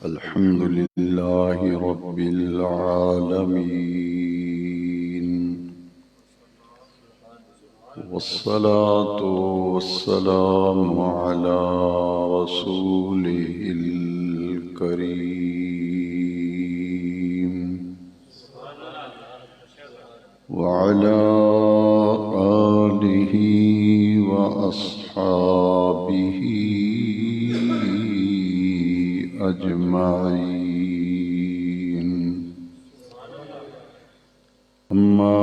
الحمد لله رب العالمين، والصلاة والسلام على رسوله الكريم وعلى آله وأصحابه أجمعين. أما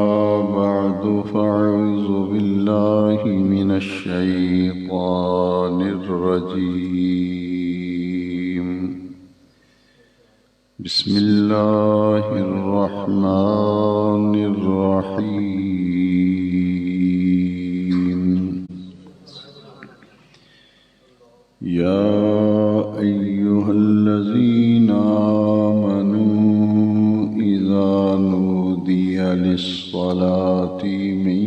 بعد فأعوذ بالله من الشيطان الرجيم. بسم الله الرحمن الرحيم. يا أيها الذين آمنوا إذا نودي للصلاة من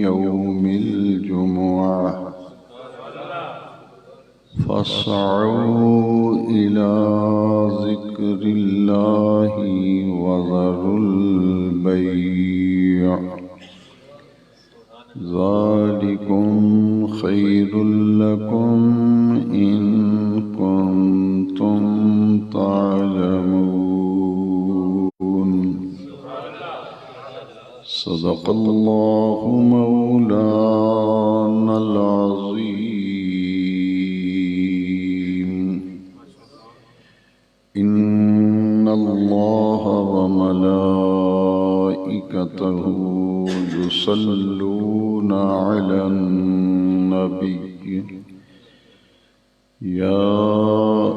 يوم الجمعة فاسعوا إلى ذكر الله وذروا البيع ذلكم خير لكم إن كنتم تعلمون. صدق الله مولانا العظيم. إن الله وملائكته يصلون على النبي يا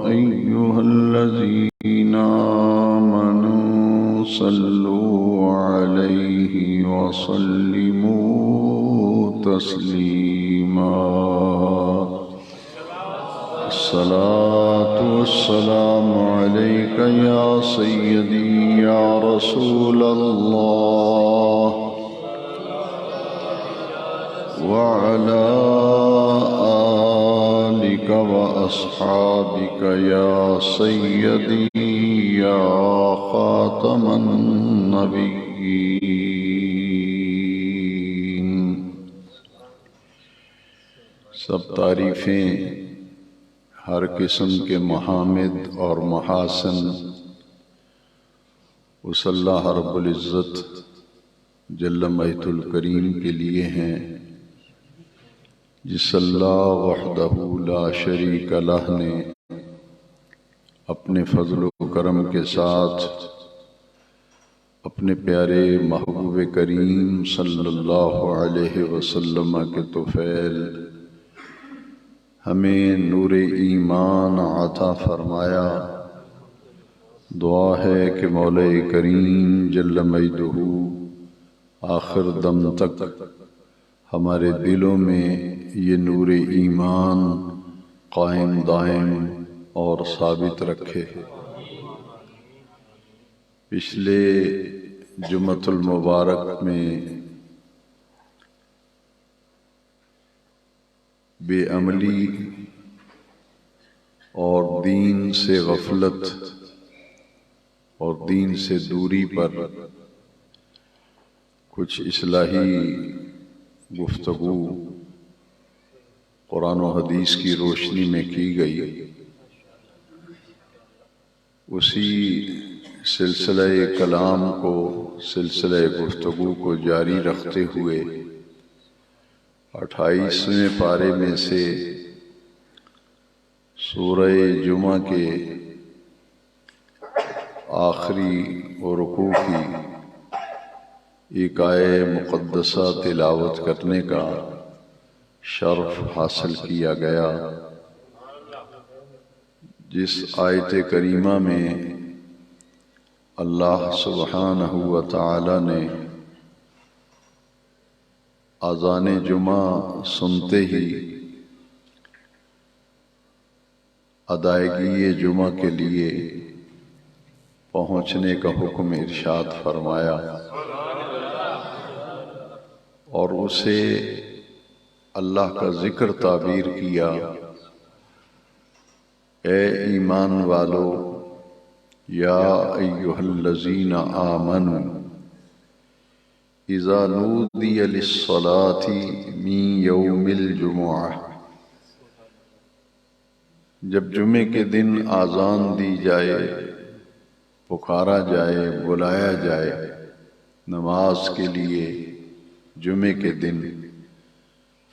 أيها الذين آمنوا صلوا عليه وسلموا تسليما. الصلاة والسلام عليك يا سيدي يا رسول الله وعلى آلك وأصحابك يا سيدي يا خاتم النبيين. سب تعریفیں ہر قسم کے محامد اور محاسن اس اللہ رب العزت جل مجدہ الکریم کے لیے ہیں جس اللہ وحدہ لا شریک لہ نے اپنے فضل و کرم کے ساتھ اپنے پیارے محبوب کریم صلی اللہ علیہ وسلم کے طفیل ہمیں نور ایمان عطا فرمایا. دعا ہے کہ مولا کریم جل مجدہ آخر دم تک ہمارے دلوں میں یہ نور ایمان قائم دائم اور ثابت رکھے. پچھلے جمعۃ المبارک میں بے عملی اور دین سے غفلت اور دین سے دوری پر کچھ اصلاحی گفتگو قرآن و حدیث کی روشنی میں کی گئی. اسی سلسلہ کلام کو سلسلہ گفتگو کو جاری رکھتے ہوئے 28ویں پارے میں سے سورہ جمعہ کے آخری رکوع کی ایک آیہ مقدسہ تلاوت کرنے کا شرف حاصل کیا گیا، جس آیت کریمہ میں اللہ سبحانہ و تعالی نے اذان جمعہ سنتے ہی ادائیگی جمعہ کے لیے پہنچنے کا حکم ارشاد فرمایا اور اسے اللہ کا ذکر تعبیر کیا اے ایمان والو، یا ایھا الذین آمنوا اذا نودی للصلاة من یوم الجمعہ، جب جمعے کے دن آذان دی جائے، پکارا جائے، بلایا جائے نماز کے لیے جمعے کے دن،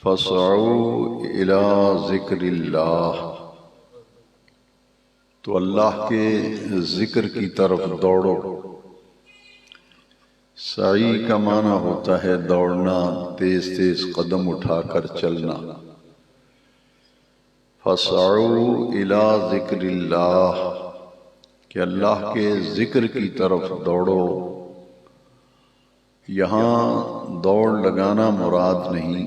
فاسعوا الی ذکر اللہ، تو اللہ کے ذکر کی طرف دوڑو۔ سعی کا معنی ہوتا ہے دوڑنا، تیز تیز قدم اٹھا کر چلنا۔ فاسعوا الی ذکر اللہ، کہ اللہ کے ذکر کی طرف دوڑو۔ یہاں دوڑ لگانا مراد نہیں،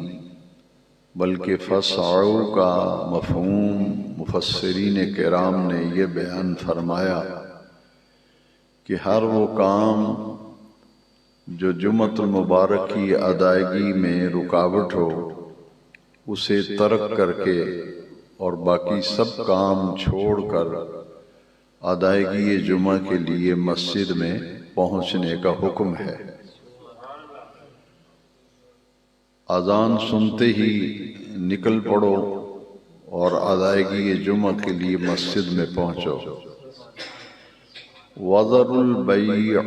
بلکہ فاسعوا کا مفہوم مفسرین کرام نے یہ بیان فرمایا کہ ہر وہ کام جو جمعۃ المبارک کی ادائیگی میں رکاوٹ ہو، اسے ترک کر کے اور باقی سب کام چھوڑ کر ادائیگی جمعہ کے لیے مسجد میں پہنچنے کا حکم ہے۔ اذان سنتے ہی نکل پڑو اور ادائیگی جمعہ کے لیے مسجد میں پہنچو۔ وَذَرُوا الْبَيْعَ،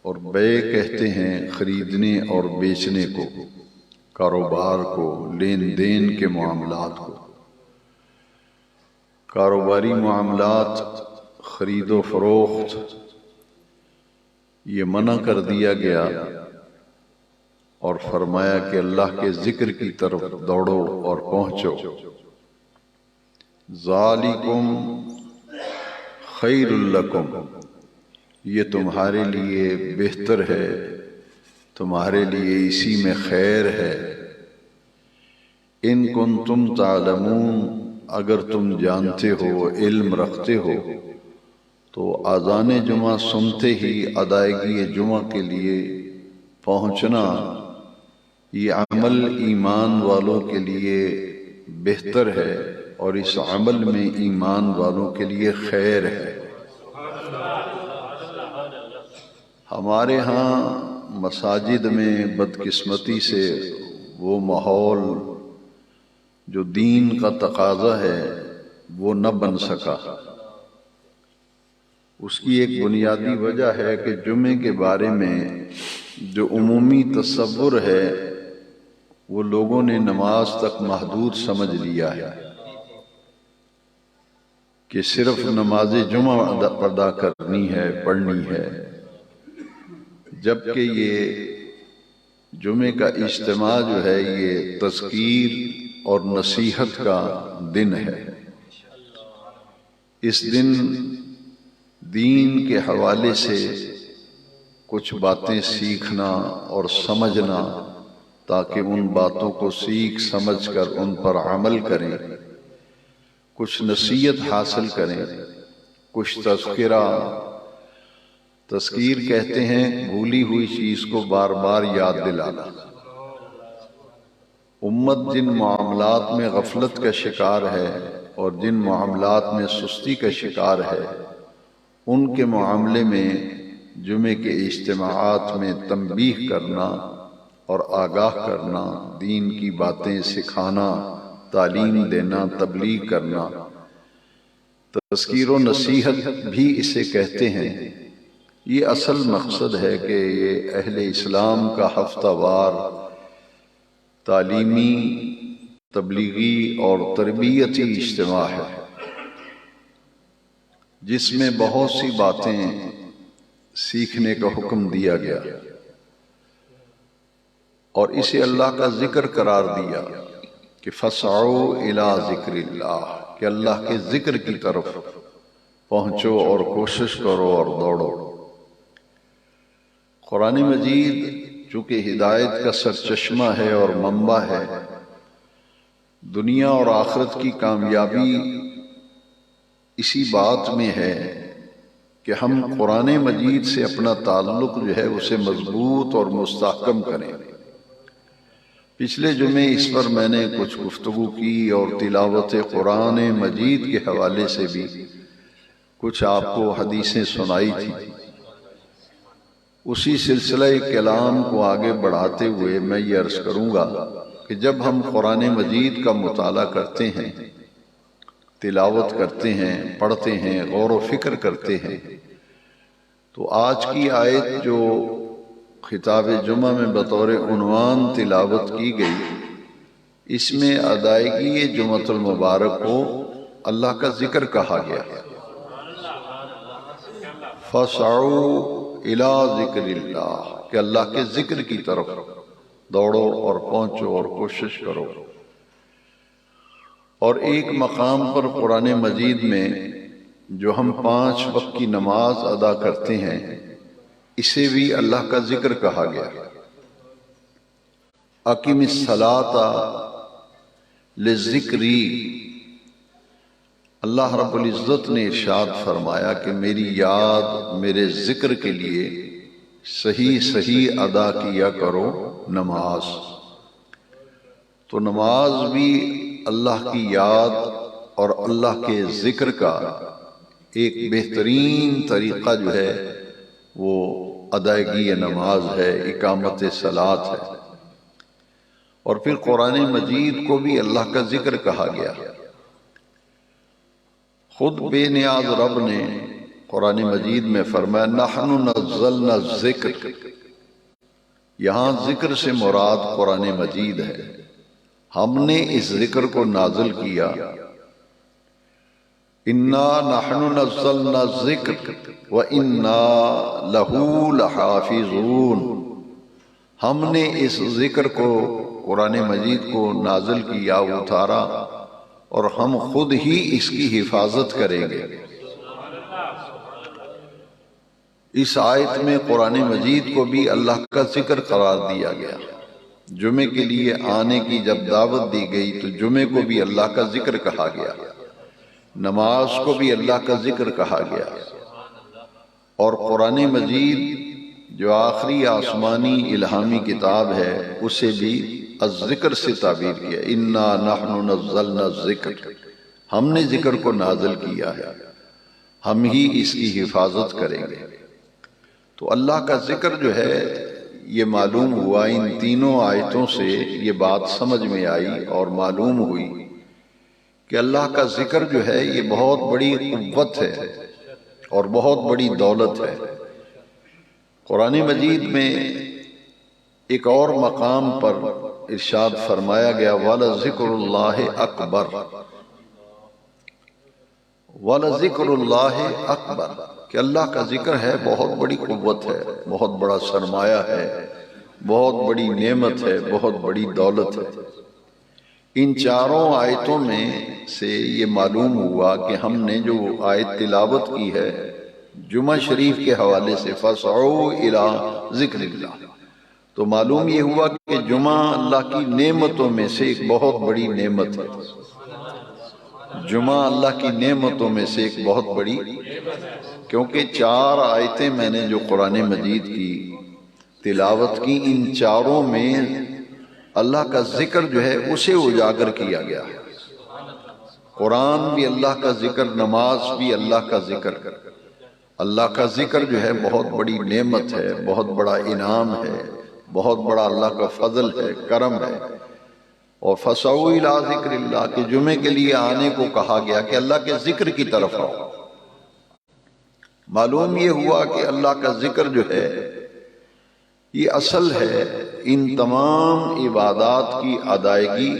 اور بیع کہتے ہیں خریدنے اور بیچنے کو، کاروبار کو، لین دین کے معاملات کو۔ کاروباری معاملات، خرید و فروخت، یہ منع کر دیا گیا اور فرمایا کہ اللہ کے ذکر کی طرف دوڑو اور پہنچو۔ ذالکم خیر لکم، یہ تمہارے لیے بہتر ہے، تمہارے لیے اسی میں خیر ہے۔ ان کنتم تعلمون، اگر تم جانتے ہو، علم رکھتے ہو، تو اذان جمعہ سنتے ہی ادائیگی جمعہ کے لیے پہنچنا، یہ عمل ایمان والوں کے لیے بہتر ہے اور اس عمل میں ایمان والوں کے لیے خیر ہے۔ ہمارے ہاں مساجد میں بدقسمتی سے وہ ماحول جو دین کا تقاضا ہے وہ نہ بن سکا۔ اس کی ایک بنیادی وجہ ہے کہ جمعے کے بارے میں جو عمومی تصور ہے وہ لوگوں نے نماز تک محدود سمجھ لیا ہے کہ صرف نماز جمعہ ادا کرنی ہے، پڑھنی ہے، جبکہ یہ جمعے کا اجتماع جو ہے یہ تذکیر اور نصیحت کا دن ہے۔ اس دن دین کے حوالے سے کچھ باتیں سیکھنا اور سمجھنا، تاکہ ان باتوں کو سیکھ سمجھ کر ان پر عمل کریں، کچھ نصیحت حاصل کریں، کچھ تذکیر کہتے ہیں بھولی ہوئی چیز کو بار بار یاد دلانا۔ امت جن معاملات میں غفلت کا شکار ہے اور جن معاملات میں سستی کا شکار ہے، ان کے معاملے میں جمعے کے اجتماعات میں تنبیہ کرنا اور آگاہ کرنا، دین کی باتیں سکھانا، تعلیم دینا، تبلیغ کرنا، تذکیر و نصیحت بھی اسے کہتے ہیں۔ یہ اصل مقصد ہے کہ یہ اہل اسلام کا ہفتہ وار تعلیمی، تبلیغی اور تربیتی اجتماع ہے، جس میں بہت سی باتیں سیکھنے کا حکم دیا گیا اور اسے اللہ کا ذکر قرار دیا کہ فَاسْعَوْا إِلَىٰ ذِكْرِ اللَّهِ، کہ اللہ کے ذکر کی طرف پہنچو اور کوشش کرو اور دوڑو۔ قرآن مجید چونکہ ہدایت کا سرچشمہ ہے اور منبع ہے، دنیا اور آخرت کی کامیابی اسی بات میں ہے کہ ہم قرآن مجید سے اپنا تعلق جو ہے اسے مضبوط اور مستحکم کریں، پچھلے جمعے اس پر میں نے کچھ گفتگو کی اور تلاوت قرآن مجید کے حوالے سے بھی کچھ آپ کو حدیثیں سنائی تھی۔ اسی سلسلہ کلام کو آگے بڑھاتے ہوئے میں یہ عرض کروں گا کہ جب ہم قرآن مجید کا مطالعہ کرتے ہیں، تلاوت کرتے ہیں، پڑھتے ہیں، غور و فکر کرتے ہیں، تو آج کی آیت جو خطاب جمعہ میں بطور عنوان تلاوت کی گئی، اس میں ادائیگی جمعۃ المبارک کو اللہ کا ذکر کہا گیا۔ فَاسْعَوْا إِلَىٰ ذِكْرِ اللَّهِ کہ اللہ کے ذکر کی طرف دوڑو اور پہنچو اور کوشش کرو۔ اور ایک مقام پر قرآن مجید میں جو ہم 5 وقت کی نماز ادا کرتے ہیں، اسے بھی اللہ کا ذکر کہا گیا۔ اقم الصلاۃ لذکری، اللہ رب العزت نے ارشاد فرمایا کہ میری یاد، میرے ذکر کے لیے صحیح صحیح ادا کیا کرو نماز۔ تو نماز بھی اللہ کی یاد اور اللہ کے ذکر کا ایک بہترین طریقہ جو ہے وہ ادائیگی نماز ہے، اقامت صلاۃ ہے۔ اور پھر قرآن مجید کو بھی اللہ کا ذکر کہا گیا۔ خود بے نیاز رب نے قرآن مجید میں فرمایا نحن نزلنا الذکر، یہاں ذکر سے مراد قرآن مجید ہے، ہم نے اس ذکر کو نازل کیا۔ انا نحن نزلنا الذکر وانا لہ لحافظون، ہم نے اس ذکر کو، قرآن مجید کو نازل کیا، اتارا، اور ہم خود ہی اس کی حفاظت کریں گے۔ اس آیت میں قرآن مجید کو بھی اللہ کا ذکر قرار دیا گیا۔ جمعے کے لیے آنے کی جب دعوت دی گئی تو جمعے کو بھی اللہ کا ذکر کہا گیا، نماز کو بھی اللہ کا ذکر کہا گیا، اور قرآن مجید جو آخری آسمانی الہامی کتاب ہے اسے بھی الذکر سے تعبیر کیا۔ انا نحن نزلنا الذکر، ہم نے ذکر کو نازل کیا ہے، ہم ہی اس کی حفاظت کریں گے۔ تو اللہ کا ذکر جو ہے یہ معلوم ہوا، ان تینوں آیتوں سے یہ بات سمجھ میں آئی اور معلوم ہوئی کہ اللہ کا ذکر جو ہے یہ بہت بڑی قوت ہے اور بہت بڑی دولت ہے۔ قرآن مجید میں ایک اور مقام پر ارشاد فرمایا گیا وَلَذِكْرُ اللَّهِ أَكْبَرُ، وَلَذِكْرُ اللَّهِ أَكْبَرُ کہ اللہ کا ذکر ہے بہت بڑی قوت ہے، بہت بڑا سرمایہ ہے، بہت بڑی نعمت ہے، بہت بڑی دولت ہے۔ ان چاروں آیتوں میں سے یہ معلوم ہوا کہ ہم نے جو آیت تلاوت کی ہے جمعہ شریف کے حوالے سے فَاسْعَوْا إِلَىٰ ذِكْرِ اللَّهِ، تو معلوم یہ ہوا کہ جمعہ اللہ کی نعمتوں میں سے ایک بہت بڑی نعمت ہے۔ جمعہ اللہ کی نعمتوں میں سے ایک بہت بڑی، کیونکہ 4 آیتیں میں نے جو قرآن مجید کی تلاوت کی، ان چاروں میں اللہ کا ذکر جو ہے اسے اجاگر کیا گیا۔ قرآن بھی اللہ کا ذکر، نماز بھی اللہ کا ذکر۔ اللہ کا ذکر جو ہے بہت بڑی نعمت ہے، بہت بڑا انعام ہے، بہت بڑا اللہ کا فضل ہے، کرم ہے۔ اور فَاسْعَوْا إِلَىٰ ذِكْرِ اللَّهِ کہ جمعے کے لیے آنے کو کہا گیا کہ اللہ کے ذکر کی طرف آؤ۔ معلوم یہ ہوا کہ اللہ کا ذکر جو ہے یہ اصل ہے ان تمام عبادات کی ادائیگی۔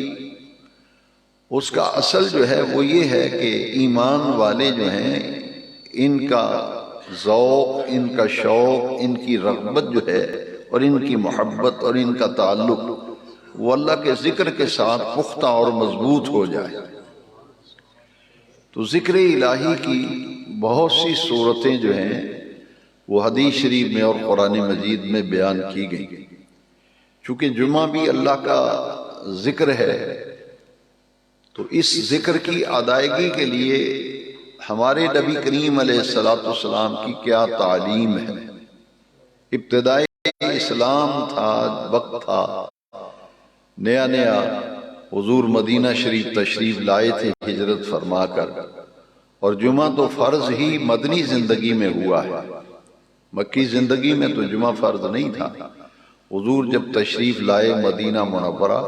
اس کا اصل جو ہے وہ یہ ہے کہ ایمان والے جو ہیں ان کا ذوق، ان کا شوق، ان کی رغبت جو ہے اور ان کی محبت اور ان کا تعلق وہ اللہ کے ذکر کے ساتھ پختہ اور مضبوط ہو جائے۔ تو ذکر الہی کی بہت سی صورتیں جو ہیں وہ حدیث شریف میں اور قرآن مجید میں بیان کی گئی۔ چونکہ جمعہ بھی اللہ کا ذکر ہے تو اس ذکر کی ادائیگی کے لیے ہمارے نبی کریم علیہ السلام کی کیا تعلیم ہے۔ ابتدائی اسلام تھا، وقت تھا نیا نیا حضور مدینہ شریف تشریف لائے تھے ہجرت فرما کر، اور جمعہ تو فرض ہی مدنی زندگی میں ہوا ہے، مکی زندگی میں تو جمعہ فرض نہیں تھا۔ حضور جب تشریف لائے مدینہ منورہ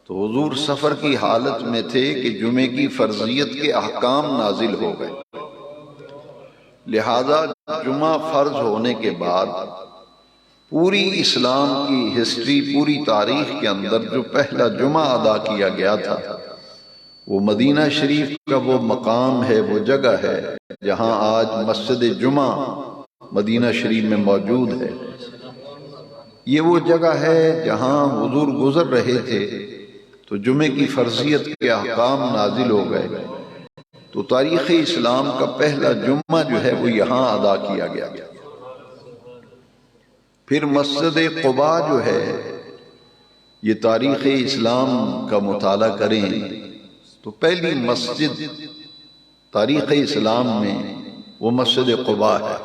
تو حضور سفر کی حالت میں تھے کہ جمعے کی فرضیت کے احکام نازل ہو گئے، لہذا جمعہ فرض ہونے کے بعد پوری اسلام کی ہسٹری، پوری تاریخ کے اندر جو پہلا جمعہ ادا کیا گیا تھا وہ مدینہ شریف کا وہ مقام ہے، وہ جگہ ہے جہاں آج مسجد جمعہ مدینہ شریف میں موجود ہے۔ یہ وہ جگہ ہے جہاں حضور گزر رہے تھے تو جمعے کی فرضیت کے احکام نازل ہو گئے، تو تاریخ اسلام کا پہلا جمعہ جو ہے وہ یہاں ادا کیا گیا۔ پھر مسجد قباء جو ہے، یہ تاریخ اسلام کا مطالعہ کریں تو پہلی مسجد تاریخ اسلام میں وہ مسجد قباء ہے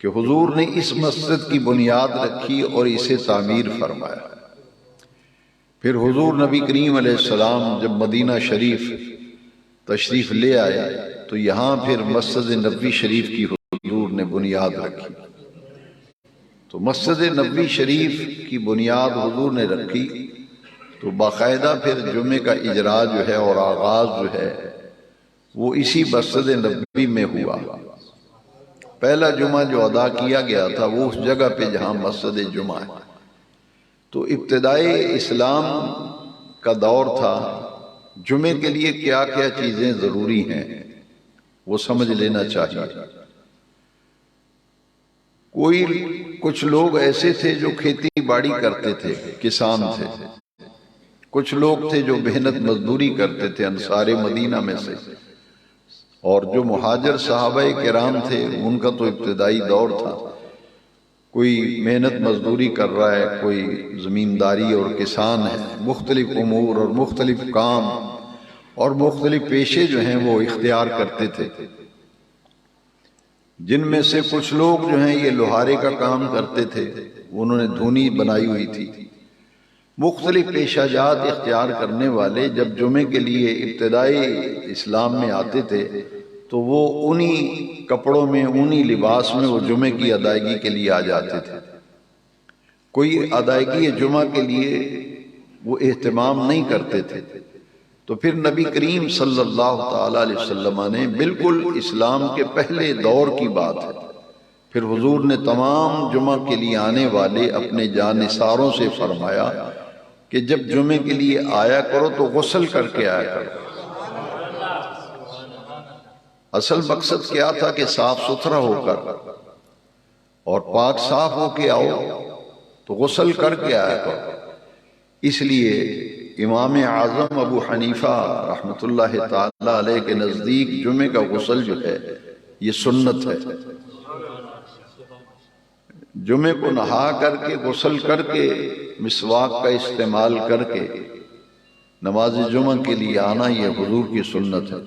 کہ حضور نے اس مسجد کی بنیاد رکھی اور اسے تعمیر فرمایا۔ پھر حضور نبی کریم علیہ السلام جب مدینہ شریف تشریف لے آئے تو یہاں پھر مسجد نبوی شریف کی حضور نے بنیاد رکھی۔ تو مسجد نبوی شریف کی بنیاد حضور نے رکھی تو باقاعدہ پھر جمعے کا اجراء جو ہے اور آغاز جو ہے وہ اسی مسجد نبوی میں ہوا۔ پہلا جمعہ جو ادا کیا گیا تھا وہ اس جگہ پہ جہاں مسجد جمعہ ہے۔ تو ابتدائی اسلام کا دور تھا، جمعے کے لیے کیا کیا چیزیں ضروری ہیں وہ سمجھ لینا چاہیے۔ کچھ لوگ ایسے تھے جو کھیتی باڑی کرتے تھے، کسان تھے، کچھ لوگ تھے جو محنت مزدوری کرتے تھے انصار مدینہ میں سے، اور جو مہاجر صحابہ کرام تھے ان کا تو ابتدائی دور تھا، کوئی محنت مزدوری کر رہا ہے، کوئی زمینداری اور کسان ہے، مختلف امور اور مختلف کام اور مختلف پیشے جو ہیں وہ اختیار کرتے تھے۔ جن میں سے کچھ لوگ جو ہیں یہ لوہارے کا کام کرتے تھے، انہوں نے دھونی بنائی ہوئی تھی۔ مختلف پیشہ جات اختیار کرنے والے جب جمعے کے لیے ابتدائی اسلام میں آتے تھے تو وہ انہی کپڑوں میں، انہی لباس میں وہ جمعے کی ادائیگی کے لیے آ جاتے تھے۔ کوئی ادائیگی جمعہ کے لیے وہ اہتمام نہیں کرتے تھے، تو پھر نبی کریم صلی اللہ تعالی علیہ وسلم نے بالکل اسلام کے پہلے دور کی بات ہے، پھر حضور نے تمام جمعہ کے لیے آنے والے اپنے جانثاروں سے فرمایا کہ جب جمعے کے لیے آیا کرو تو غسل کر کے آیا کرو۔ اصل مقصد کیا تھا کہ صاف ستھرا ہو کر اور پاک صاف ہو کے آؤ تو غسل کر کے آیا کرو۔ اس لیے امام اعظم ابو حنیفہ رحمۃ اللہ تعالی علیہ کے نزدیک جمعے کا غسل جو ہے یہ سنت ہے۔ جمعے کو نہا کر کے غسل کر کے مسواک کا استعمال کر کے نماز جمعہ کے لیے آنا یہ حضور کی سنت ہے۔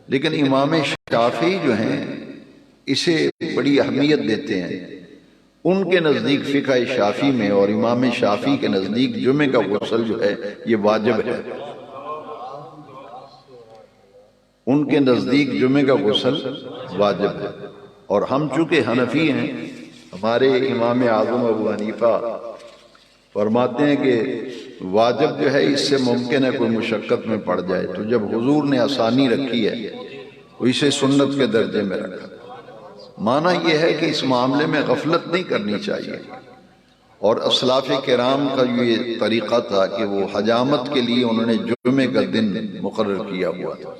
لیکن امام شافعی جو ہیں اسے بڑی اہمیت دیتے ہیں، ان کے نزدیک فقہ شافعی میں اور امام شافعی کے نزدیک جمعے کا غسل جو ہے یہ واجب ہے۔ ان کے نزدیک جمعے کا غسل واجب ہے، اور ہم چونکہ حنفی ہیں، ہمارے امام اعظم ابو حنیفہ فرماتے ہیں کہ واجب جو ہے اس سے ممکن ہے کوئی مشقت میں پڑ جائے، تو جب حضور نے آسانی رکھی ہے تو اسے سنت کے درجے میں رکھا۔ معنی یہ ہے کہ اس معاملے میں غفلت نہیں کرنی چاہیے، اور اسلاف کرام کا یہ طریقہ تھا کہ وہ حجامت کے لیے انہوں نے جمعے کا دن مقرر کیا ہوا تھا،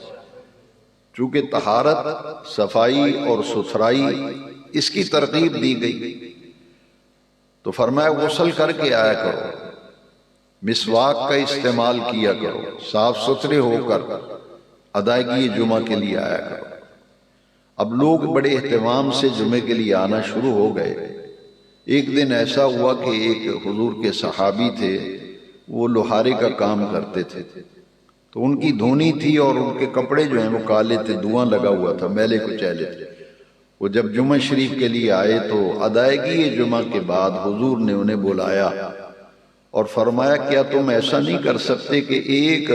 چونکہ طہارت، صفائی اور ستھرائی اس کی ترغیب دی گئی، تو فرمایا غسل کر کے آیا کرو، مسواک کا استعمال کیا کرو، صاف ستھرے ہو کر ادائیگی جمعہ کے لیے آیا کرو۔ اب لوگ بڑے اہتمام سے جمعے کے لیے آنا شروع ہو گئے۔ ایک دن ایسا ہوا کہ ایک حضور کے صحابی تھے، وہ لوہارے کا کام کرتے تھے، تو ان کی دھونی تھی اور ان کے کپڑے جو ہیں وہ کالے تھے، دھواں لگا ہوا تھا، میلے کچیلے تھے۔ وہ جب جمعہ شریف کے لیے آئے تو ادائیگی جمعہ کے بعد حضور نے انہیں بلایا اور فرمایا کیا تم ایسا نہیں کر سکتے کہ ایک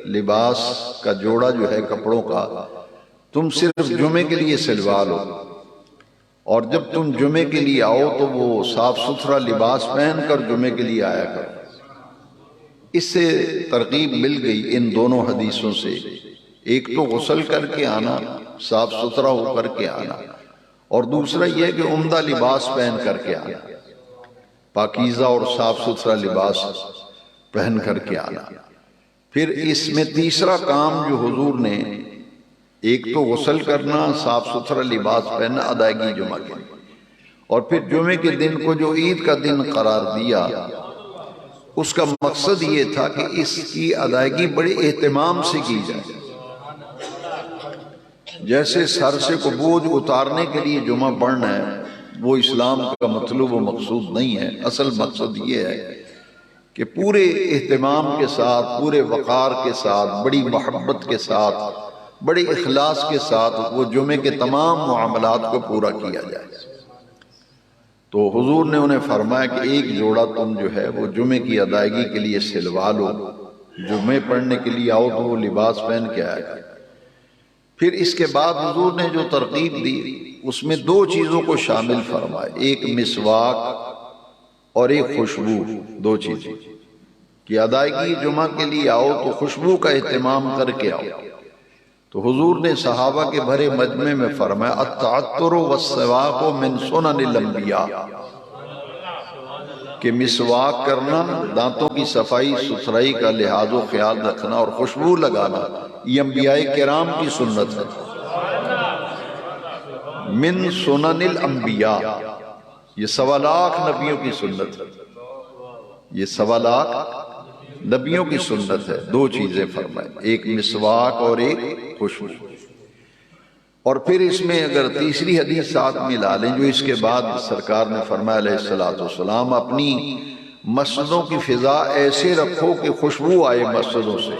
لباس کا جوڑا جو ہے کپڑوں کا تم صرف جمعے کے لیے سلوا لو، اور جب تم جمعے کے لیے آؤ تو وہ صاف ستھرا لباس پہن کر جمعے کے لیے آیا کرو۔ اس سے ترغیب مل گئی ان دونوں حدیثوں سے، ایک تو غسل کر کے آنا، صاف ستھرا ہو کر کے آنا، اور دوسرا یہ کہ عمدہ لباس پہن کر کے آنا، پاکیزہ اور صاف ستھرا لباس پہن کر کے آنا۔ پھر اس میں تیسرا کام جو حضور نے، ایک تو غسل کرنا، صاف ستھرا لباس پہننا ادائیگی جمعہ کے، اور پھر جمعے کے دن کو جو عید کا دن قرار دیا، اس کا مقصد یہ تھا کہ اس کی ادائیگی بڑے اہتمام سے کی جائے۔ جیسے سر سے کو بوجھ اتارنے کے لیے جمعہ پڑھنا ہے، وہ اسلام کا مطلوب و مقصود نہیں ہے۔ اصل مقصد یہ ہے کہ پورے اہتمام کے ساتھ، پورے وقار کے ساتھ، بڑی محبت کے ساتھ، بڑے اخلاص کے ساتھ وہ جمعے کے تمام معاملات کو پورا کیا جائے۔ تو حضور نے انہیں فرمایا کہ ایک جوڑا تم جو ہے وہ جمعے کی ادائیگی کے لیے سلوا لو، جمعے پڑھنے کے لیے آؤ تو وہ لباس پہن کے آئے گا۔ پھر اس کے بعد حضور نے جو ترغیب دی اس میں دو چیزوں کو شامل فرمایا، ایک مسواک اور ایک خوشبو، دو چیزیں کہ ادائیگی جمعہ کے لیے آؤ تو خوشبو کا اہتمام کر کے آؤ۔ تو حضور نے صحابہ کے بھرے مجمع میں فرمایا التعطر والسواک من سنن الانبیاء، کہ مسواک کرنا، دانتوں کی صفائی ستھرائی کا لحاظ و خیال رکھنا، اور خوشبو لگانا یہ انبیاء کرام کی سنت ہے۔ من سنن الانبیاء، یہ 1.25 لاکھ نبیوں کی سنت ہے، یہ 1.25 لاکھ نبیوں کی سنت ہے۔ دو چیزیں فرمائیں، ایک مسواک اور ایک خوشبو۔ اور پھر اس میں اگر تیسری حدیث ساتھ ملا لیں جو اس کے بعد سرکار نے فرمایا علیہ السلام، اپنی مسجدوں کی فضا ایسے رکھو کہ خوشبو آئے مسجدوں سے،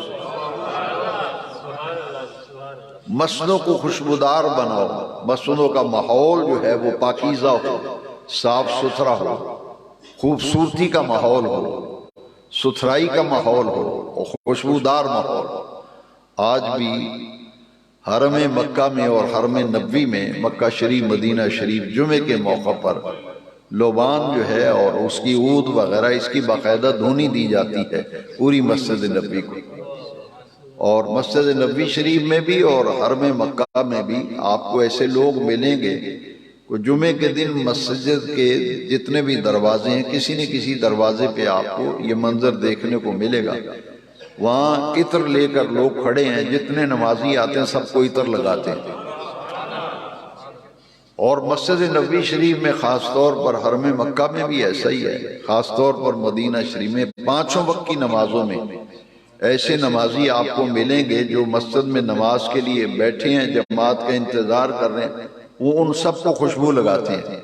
مسجدوں کو خوشبودار بناؤ، مسجدوں کا ماحول جو ہے وہ پاکیزہ ہو، صاف ستھرا ہو، خوبصورتی کا ماحول ہو، ستھرائی کا ماحول ہو اور خوشبودار ماحول ہو۔ آج بھی حرم مکہ میں اور حرم نبوی میں، مکہ شریف، مدینہ شریف، جمعے کے موقع پر لوبان جو ہے اور اس کی عود وغیرہ، اس کی باقاعدہ دھونی دی جاتی ہے پوری مسجد نبوی کو۔ اور مسجد نبوی شریف میں بھی اور حرم مکہ میں بھی آپ کو ایسے لوگ ملیں گے کہ جمعے کے دن مسجد کے جتنے بھی دروازے ہیں، کسی نہ کسی دروازے پہ آپ کو یہ منظر دیکھنے کو ملے گا، وہاں عطر لے کر لوگ کھڑے ہیں، جتنے نمازی آتے ہیں سب کو عطر لگاتے ہیں۔ اور مسجد نبوی شریف میں خاص طور پر، حرم مکہ میں بھی ایسا ہی ہے، خاص طور پر مدینہ شریف میں 5 وقت کی نمازوں میں ایسے نمازی آپ کو ملیں گے جو مسجد میں نماز کے لیے بیٹھے ہیں، جماعت کا انتظار کر رہے ہیں، وہ ان سب کو خوشبو لگاتے ہیں۔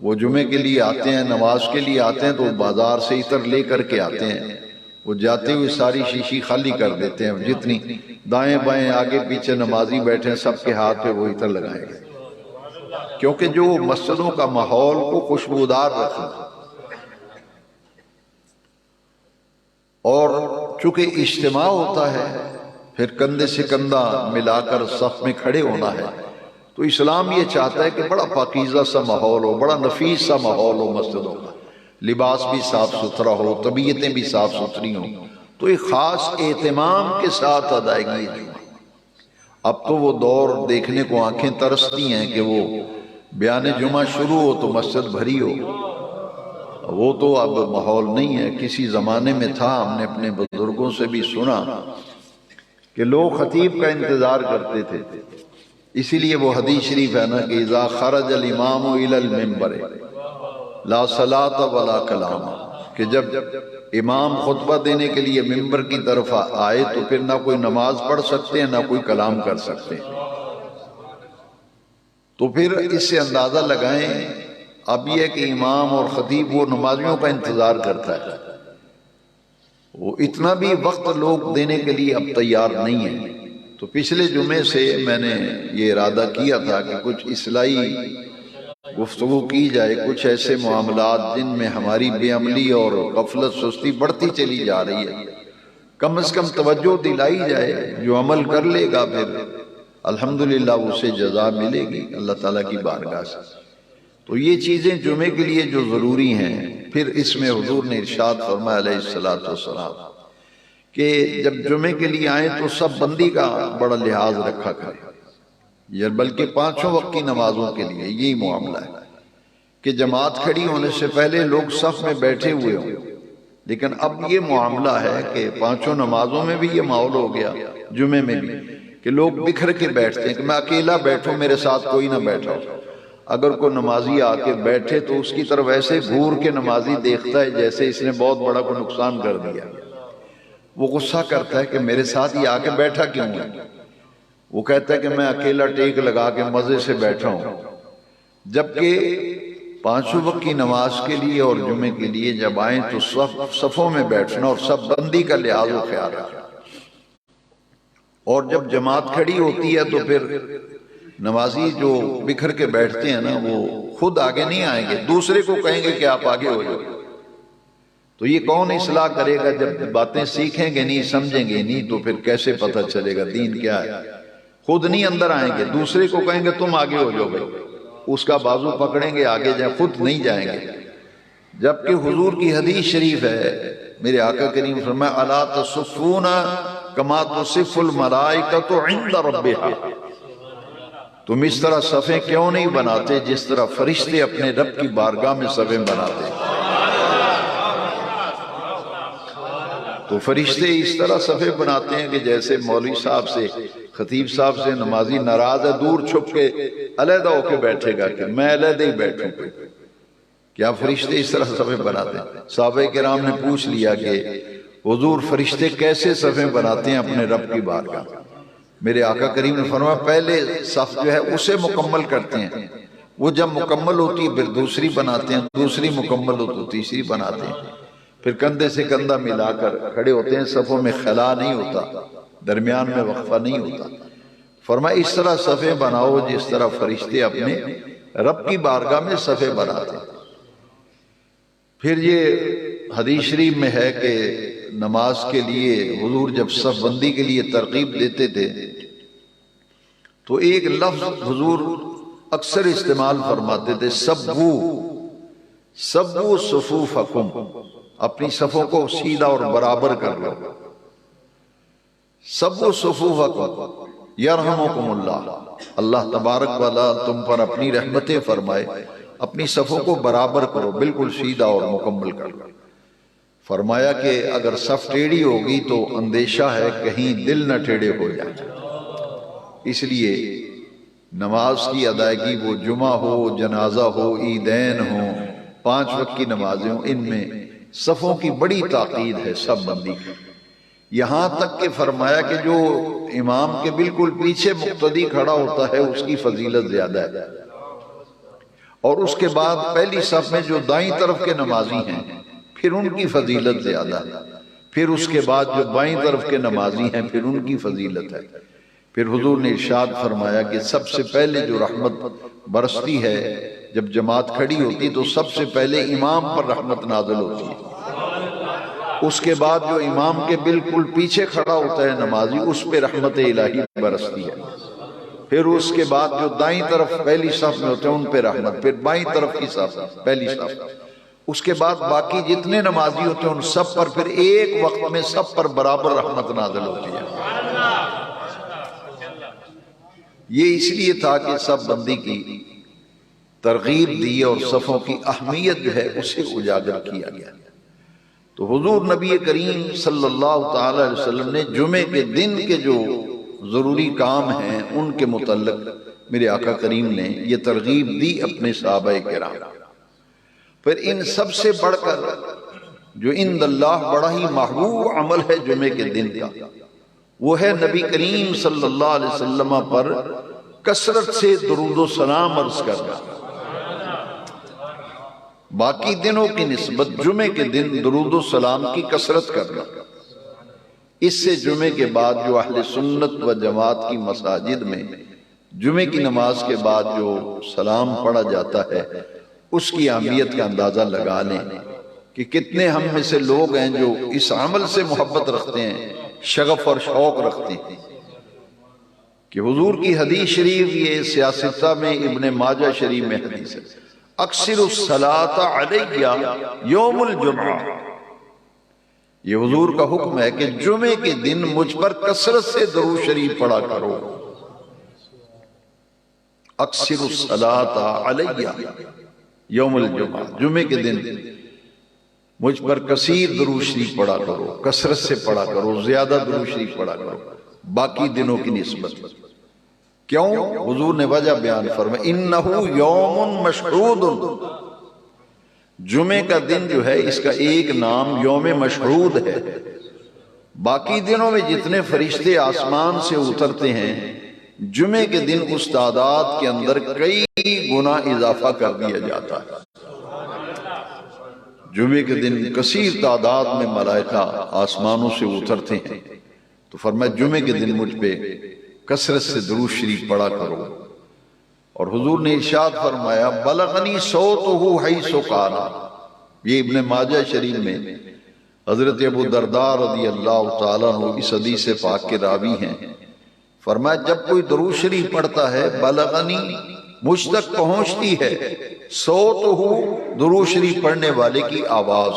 وہ جمعے کے لیے آتے ہیں، نماز کے لیے آتے ہیں تو بازار سے عطر لے کر کے آتے ہیں، وہ جاتے ہوئے ساری شیشی خالی کر دیتے ہیں، جتنی دائیں بائیں آگے پیچھے نمازی بیٹھے ہیں سب کے ہاتھ پہ وہ عطر لگائیں گے، کیونکہ جو مسجدوں کا ماحول کو خوشبودار رکھنا۔ اور چونکہ اجتماع ہوتا ہے، پھر کندھے سے کندھا ملا کر صف میں کھڑے ہونا ہے، تو اسلام یہ چاہتا ہے کہ بڑا پاکیزہ سا ماحول ہو، بڑا نفیس سا ماحول ہو مسجدوں کا، لباس بھی صاف ستھرا ہو، طبیعتیں بھی صاف ستھری ہوں، تو ایک خاص اہتمام کے ساتھ ادائیگی ہے۔ اب تو وہ دور دیکھنے کو آنکھیں ترستی ہیں کہ وہ بیان جمعہ شروع ہو تو مسجد بھری ہو، وہ تو اب ماحول نہیں ہے۔ کسی زمانے میں تھا، ہم نے اپنے بزرگوں سے بھی سنا کہ لوگ خطیب کا انتظار کرتے تھے، اسی لیے وہ حدیث شریف ہے نا کہ اذا خرج الامام الی المنبر لا صلاۃ ولا کلام، کہ جب امام خطبہ دینے کے لیے ممبر کی طرف آئے تو پھر نہ کوئی نماز پڑھ سکتے ہیں نہ کوئی کلام کر سکتے ہیں۔ تو پھر اس سے اندازہ لگائیں اب یہ کہ امام اور خطیب وہ نمازیوں کا انتظار کرتا ہے، وہ اتنا بھی وقت لوگ دینے کے لیے اب تیار نہیں ہیں۔ تو پچھلے جمعے سے میں نے یہ ارادہ کیا تھا کہ کچھ اصلاحی گفتگو کی جائے کچھ ایسے معاملات جن میں ہماری بے عملی اور غفلت سستی بڑھتی چلی جا رہی ہے، کم از کم توجہ دلائی جائے، جو عمل کر لے گا پھر الحمدللہ اسے جزا ملے گی اللہ تعالیٰ کی بارگاہ سے۔ تو یہ چیزیں جمعے کے لیے جو ضروری ہیں، پھر اس میں حضور نے ارشاد فرمایا علیہ السلام کہ جب جمعے کے لیے آئیں تو سب بندی کا بڑا لحاظ رکھا کریں، یا بلکہ پانچوں وقت کی نمازوں کے لیے یہی معاملہ ہے کہ جماعت کھڑی ہونے سے پہلے لوگ صف میں بیٹھے ہوئے ہوں، لیکن اب یہ معاملہ ہے کہ پانچوں نمازوں میں بھی یہ ماحول ہو گیا، جمعے میں بھی، کہ لوگ بکھر کے بیٹھتے ہیں کہ میں اکیلا بیٹھوں، میرے ساتھ کوئی نہ بیٹھا ہو۔ اگر کوئی نمازی آ کے بیٹھے تو اس کی طرف ایسے گھور کے نمازی دیکھتا ہے جیسے اس نے بہت بڑا کوئی نقصان کر دیا، وہ غصہ کرتا ہے کہ میرے ساتھ یہ آ کے بیٹھا کیوں ہے؟ وہ کہتا ہے کہ میں اکیلا ٹیک لگا کے مزے سے بیٹھا ہوں، جبکہ پانچوں وقت کی نماز کے لیے اور جمعے کے لیے جب آئیں تو صفوں میں بیٹھنا اور سب بندی کا لحاظ و خیال رکھنا، اور جب جماعت کھڑی ہوتی ہے تو پھر نمازی جو بکھر کے بیٹھتے ہیں نا وہ خود آگے نہیں آئیں گے، دوسرے کو کہیں گے کہ آپ آگے ہو جاؤ۔ تو یہ کون اصلاح کرے گا؟ جب باتیں سیکھیں گے نہیں، سمجھیں گے نہیں، تو پھر کیسے پتہ چلے گا دین کیا ہے؟ خود نہیں اندر آئیں گے، دوسرے کو کہیں گے تم آگے ہو جاؤ بھائی، اس کا بازو پکڑیں گے آگے جائیں، خود نہیں جائیں گے۔ جبکہ حضور کی حدیث شریف ہے، میرے آقا کریم فرمایا الا تصفون کما تصف الملائکۃ عند ربھا، تم اس طرح صفیں کیوں نہیں بناتے جس طرح فرشتے اپنے رب کی بارگاہ میں صفیں بناتے؟ تو فرشتے اس طرح صفیں بناتے ہیں کہ جیسے مولوی صاحب سے، خطیب صاحب سے نمازی ناراض ہے، دور چھپ کے علیحدہ ہو کے بیٹھے گا کہ میں علیحدہ ہی بیٹھوں، کیا فرشتے اس طرح صفیں بناتے ہیں؟ صحابہ کرام نے پوچھ لیا کہ حضور فرشتے کیسے صفیں بناتے ہیں اپنے رب کی بارگاہ؟ میرے آقا کریم نے فرمایا پہلے صف جو ہے اسے مکمل کرتے ہیں، وہ جب مکمل ہوتی ہے پھر دوسری بناتے ہیں، دوسری مکمل ہوتی ہے تیسری بناتے ہیں، پھر کندھے سے کندھا ملا کر کھڑے ہوتے ہیں، صفوں میں خلا نہیں ہوتا، درمیان میں وقفہ نہیں ہوتا۔ فرمایا اس طرح صفیں بناؤ جس طرح فرشتے اپنے رب کی بارگاہ میں صفیں بناتے ہیں۔ پھر یہ حدیث شریف میں ہے کہ نماز کے لیے حضور جب صف بندی کے لیے ترغیب دیتے تھے تو ایک لفظ حضور اکثر استعمال فرماتے تھے، سبو سبو صفوفکم، اپنی صفوں کو سیدھا اور برابر کر لو، سبو صفوفکم یرحمکم اللہ، اللہ تبارک و تعالی تم پر اپنی رحمتیں فرمائے، اپنی صفوں کو برابر کرو، بالکل سیدھا اور مکمل کرو۔ فرمایا کہ اگر صف ٹیڑھی ہوگی تو اندیشہ ہے کہیں دل نہ ٹیڑھے ہو جائیں، اس لیے نماز کی ادائیگی وہ جمعہ ہو، جنازہ ہو، عیدین ہو، 5 وقت کی نمازیں ہوں، ان میں صفوں کی بڑی تاکید ہے سب بندی کی، یہاں تک کہ فرمایا کہ جو امام کے بالکل پیچھے مقتدی کھڑا ہوتا ہے اس کی فضیلت زیادہ ہے، اور اس کے بعد پہلی صف میں جو دائیں طرف کے نمازی ہیں پھر ان کی فضیلت زیادہ ہے، پھر اس کے بعد جو بائیں طرف کے نمازی ہیں پھر ان کی فضیلت ہے۔ پھر حضور نے ارشاد فرمایا کہ سب سے پہلے جو رحمت برستی ہے جب جماعت کھڑی ہوتی تو سب سے پہلے امام پر رحمت نازل ہوتی ہے، اس کے بعد جو امام کے بالکل پیچھے کھڑا ہوتا ہے نمازی اس پہ رحمت الہی برستی ہے، پھر اس کے بعد جو دائیں طرف پہلی صف میں ہوتے ہیں ان پہ رحمت، پھر بائیں طرف کی صف پہلی صف، اس کے بعد باقی جتنے نمازی ہوتے ہیں ان سب پر پھر ایک وقت میں سب پر برابر رحمت نازل ہوتی ہے۔ یہ اس لیے تھا کہ سب بندی کی ترغیب دی اور صفوں کی اہمیت جو ہے اسے اجاگر کیا گیا۔ تو حضور نبی کریم صلی اللہ تعالی علیہ وسلم نے جمعے کے دن کے جو ضروری کام ہیں ان کے متعلق میرے آقا کریم نے یہ ترغیب دی اپنے صحابہ کرام۔ پھر ان سب سے بڑھ کر جو عند اللہ بڑا ہی محبوب عمل ہے جمعے کے دن کا، وہ ہے نبی کریم صلی اللہ علیہ وسلم پر کثرت سے درود و سلام عرض کرنا۔ باقی دنوں کی نسبت جمعے کے دن درود و سلام کی کثرت کرنا، اس سے جمعے کے بعد جو اہل سنت و جماعت کی مساجد میں جمعے کی نماز کے بعد جو سلام پڑھا جاتا ہے اس کی اہمیت کا اندازہ لگا لیں کہ کتنے ہم میں سے لوگ ہیں جو اس عمل سے محبت رکھتے ہیں، شغف اور شوق رکھتے ہیں کہ حضور کی حدیث شریف، یہ سیاستہ میں ابن ماجہ شریف میں حدیث ہے، اکثر الصلاۃ علیہ یوم الجمعہ، یہ حضور کا حکم ہے کہ جمعے کے دن مجھ پر کثرت سے درود شریف پڑھا کرو، اکثر الصلاۃ علیہ یوم الجمعہ، جمعے کے دن مجھ پر کثیر درود شریف پڑھا کرو، کثرت سے پڑھا کرو، زیادہ درود شریف پڑھا کرو باقی دنوں کی نسبت۔ کیوں؟ حضور نے وجہ بیان فرمائی، انہو یوم مشہود، جمعے کا دن جو ہے اس کا ایک نام یوم مشہود ہے، باقی دنوں میں جتنے فرشتے آسمان سے اترتے ہیں جمعے کے دن اس تعداد کے اندر کئی گنا اضافہ کر دیا جاتا ہے۔ جمعے کے دن کثیر تعداد میں ملائکہ آسمانوں سے اترتے ہیں، تو فرمایا جمعے کے دن مجھ پہ کثرت سے درود شریف پڑھا کرو۔ اور حضور نے ارشاد فرمایا بلغنی صوتہ حیث کان، یہ ابن ماجہ شریف میں حضرت ابو درداء رضی اللہ تعالیٰ عنہ اس حدیث پاک کے راوی ہیں، فرمایا جب کوئی درود شریف پڑھتا ہے بلغنی، مجھ تک پہنچتی ہے، صوتہ، درود شریف پڑھنے والے کی آواز،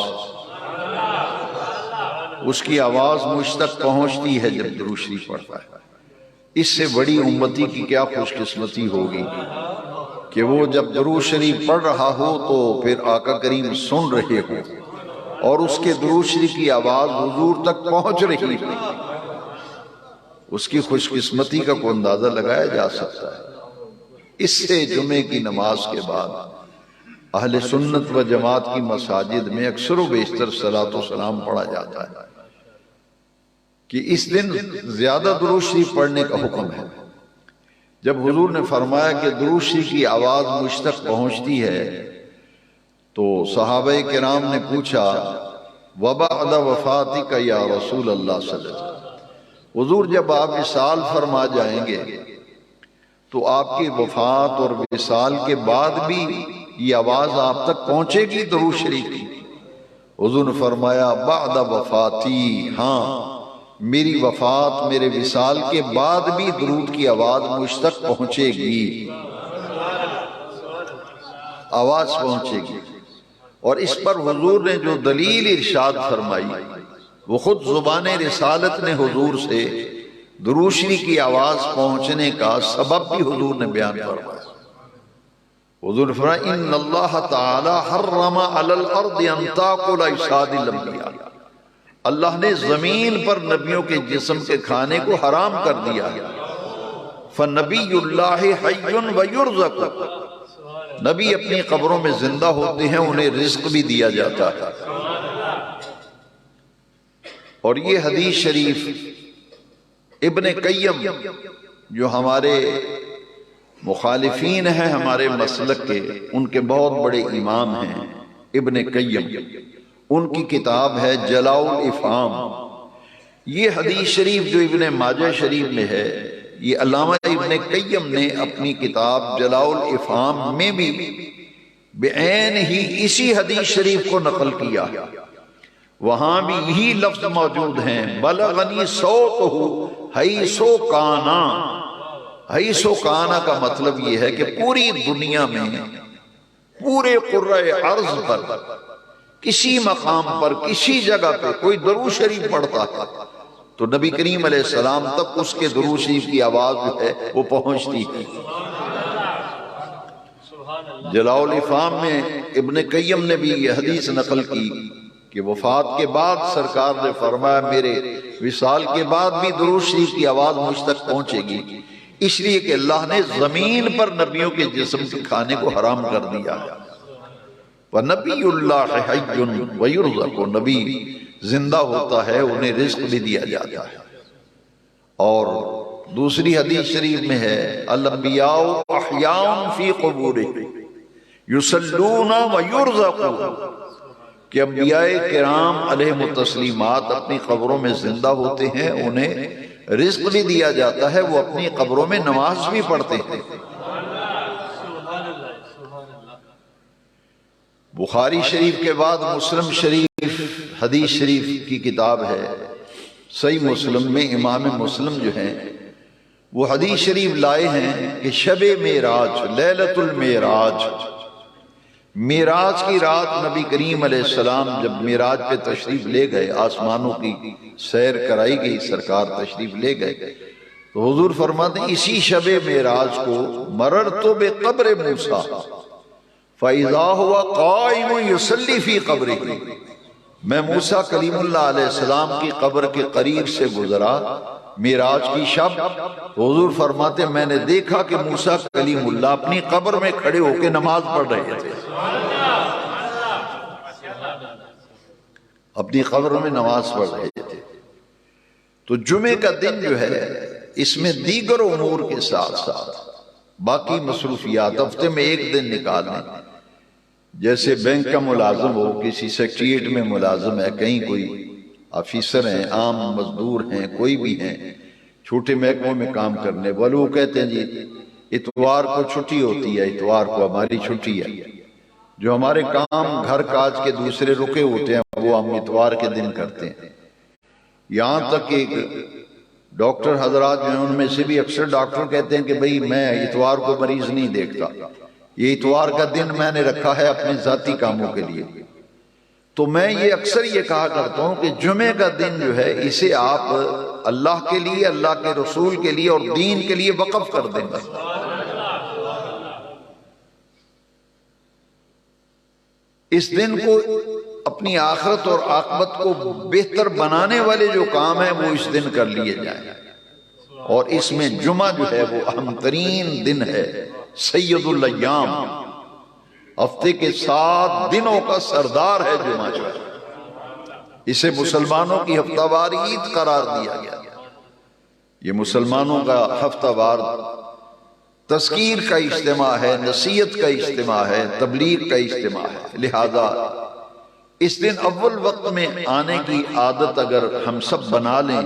اس کی آواز مجھ تک پہنچتی ہے جب درود شریف پڑھتا ہے۔ اس سے بڑی امتی کی کیا خوش قسمتی ہوگی کہ وہ جب درود شریف پڑھ رہا ہو تو پھر آقا کریم سن رہے ہو اور اس کے درود شریف کی آواز حضور تک پہنچ رہی ہے، اس کی خوش قسمتی کا کوئی اندازہ لگایا جا سکتا ہے۔ اس سے جمعے کی نماز کے بعد اہل سنت و جماعت کی مساجد میں اکثر و بیشتر صلاۃ و سلام پڑھا جاتا ہے کہ اس دن زیادہ درود شریف پڑھنے کا حکم ہے۔ جب حضور نے فرمایا کہ درود شریف کی آواز مجھ تک پہنچتی ہے تو صحابہ کرام نے پوچھا وبعد وفاتک یا رسول اللہ صلی اللہ علیہ وسلم، حضور جب آپ وصال فرما جائیں گے تو آپ کی وفات اور وصال کے بعد بھی یہ آواز آپ تک پہنچے گی درود شریف کی؟ حضور نے فرمایا بعد وفاتی، ہاں میری وفات، میرے وصال کے بعد بھی درود کی آواز مجھ تک پہنچے گی، آواز پہنچے گی۔ اور اس پر حضور نے جو دلیل ارشاد فرمائی وہ خود زبان رسالت نے حضور سے درود شریف کی آواز پہنچنے کا سبب بھی حضور نے بیان فرمایا۔ حضور نے فرمایا ان اللہ تعالی حرم علی الارض ان تاکل اجساد الانبیاء، اللہ نے زمین پر نبیوں کے جسم کے کھانے کو حرام کر دیا ہے۔ فنبی اللہ حی ویرزق، نبی اپنی قبروں میں زندہ ہوتے ہیں، انہیں رزق بھی دیا جاتا ہے۔ اور یہ حدیث شریف ابن قیم جو ہمارے مخالفین ہیں ہمارے مسلک کے، ان کے بہت بڑے امام ہیں ابن قیم، ان کی کتاب ہے جلاء الافہام۔ یہ حدیث شریف جو ابن ماجہ شریف میں ہے، یہ علامہ ابن قیم نے اپنی کتاب جلاء الافہام میں بھی بعین ہی اسی حدیث شریف کو نقل کیا، وہاں بھی یہی لفظ موجود ہیں بلغنی صوتہ حیث کانا۔ حیث کانا کا مطلب یہ ہے کہ پوری دنیا میں، پورے قرۂ ارض پر، کسی مقام پر، کسی جگہ پہ کوئی درود شریف پڑھتا ہے تو نبی کریم علیہ السلام تک اس کے درود شریف کی آواز جو ہے وہ پہنچتی ہے۔ جلاء الافہام میں ابن قیم نے بھی یہ حدیث نقل کی کہ وفات کے بعد سرکار نے فرمایا میرے وصال کے بعد بھی درود شریف کی آواز مجھ تک پہنچے گی، اس لیے کہ اللہ نے زمین پر نبیوں کے جسم کے کھانے کو حرام کر دیا۔ وَنَبِيُّ اللَّهِ حَيٌّ وَيُرْزَقُ، نبی زندہ ہوتا ہے، انہیں رزق بھی دیا جاتا ہے۔ اور دوسری حدیث شریف میں ہے الانبیاء احیاء فی قبورہم یصلون ویرزقون، کہ انبیاء کرام علیہم التسلیمات اپنی قبروں میں زندہ ہوتے ہیں، انہیں رزق بھی دیا جاتا ہے، وہ اپنی قبروں میں نماز بھی پڑھتے ہیں۔ بخاری شریف کے بعد مسلم شریف حدیث شریف کی کتاب ہے۔ صحیح مسلم میں امام مسلم جو ہیں وہ حدیث شریف لائے ہیں کہ شب معراج، لیلۃ المعراج، معراج کی رات نبی کریم علیہ السلام جب معراج پہ تشریف لے گئے، آسمانوں کی سیر کرائی گئی، سرکار تشریف لے گئے، تو حضور فرماتے ہیں اسی شب معراج کو مررت بقبر موسیٰ فَإِذَا هُوَ قَائِمٌ يُصَلِّي فِي قَبْرِهِ، میں موسیٰ کلیم اللہ علیہ السلام کی قبر کے قریب سے گزرا معراج کی شب، حضور فرماتے ہیں میں نے دیکھا کہ موسیٰ کلیم اللہ اپنی قبر میں کھڑے ہو کے نماز پڑھ رہے تھے، اپنی قبر میں نماز پڑھ رہے تھے۔ تو جمعے کا دن جو ہے اس میں دیگر امور کے ساتھ ساتھ باقی مصروفیات ہفتے میں ایک دن نکالنے، جیسے بینک کا ملازم ہو، کسی سیکریٹریٹ میں ملازم ہے، کہیں کوئی آفیسر ہیں، عام مزدور ہیں، کوئی بھی ہیں، چھوٹے محکموں میں کام کرنے والے، وہ کہتے ہیں جی اتوار کو چھٹی ہوتی ہے، اتوار کو ہماری چھٹی ہے، جو ہمارے کام گھر کاج کے دوسرے رکے ہوتے ہیں وہ ہم اتوار کے دن کرتے ہیں۔ یہاں تک کہ ڈاکٹر حضرات جو ہیں ان میں سے بھی اکثر ڈاکٹر کہتے ہیں کہ بھئی میں اتوار کو مریض نہیں دیکھتا، یہ اتوار کا دن میں نے رکھا ہے اپنے ذاتی کاموں کے لیے۔ تو میں یہ اکثر یہ کہا کرتا ہوں کہ جمعے کا دن جو ہے اسے آپ اللہ کے لیے، اللہ کے رسول کے لیے اور دین کے لیے وقف کر دیں گے۔ اس دن کو اپنی آخرت اور عاقبت کو بہتر بنانے والے جو کام ہیں وہ اس دن کر لیے جائیں، اور اس میں جمعہ جو ہے وہ اہم ترین دن ہے، سید الایام، ہفتے کے 7 دنوں کا سردار ہے جمعہ جو ہے، اسے مسلمانوں کی ہفتہ وار عید قرار دیا گیا۔ یہ مسلمانوں کا ہفتہ وار تذکیر کا اجتماع ہے، نصیحت کا اجتماع ہے، تبلیغ کا اجتماع ہے، لہذا اس دن اول وقت میں آنے کی عادت اگر ہم سب بنا لیں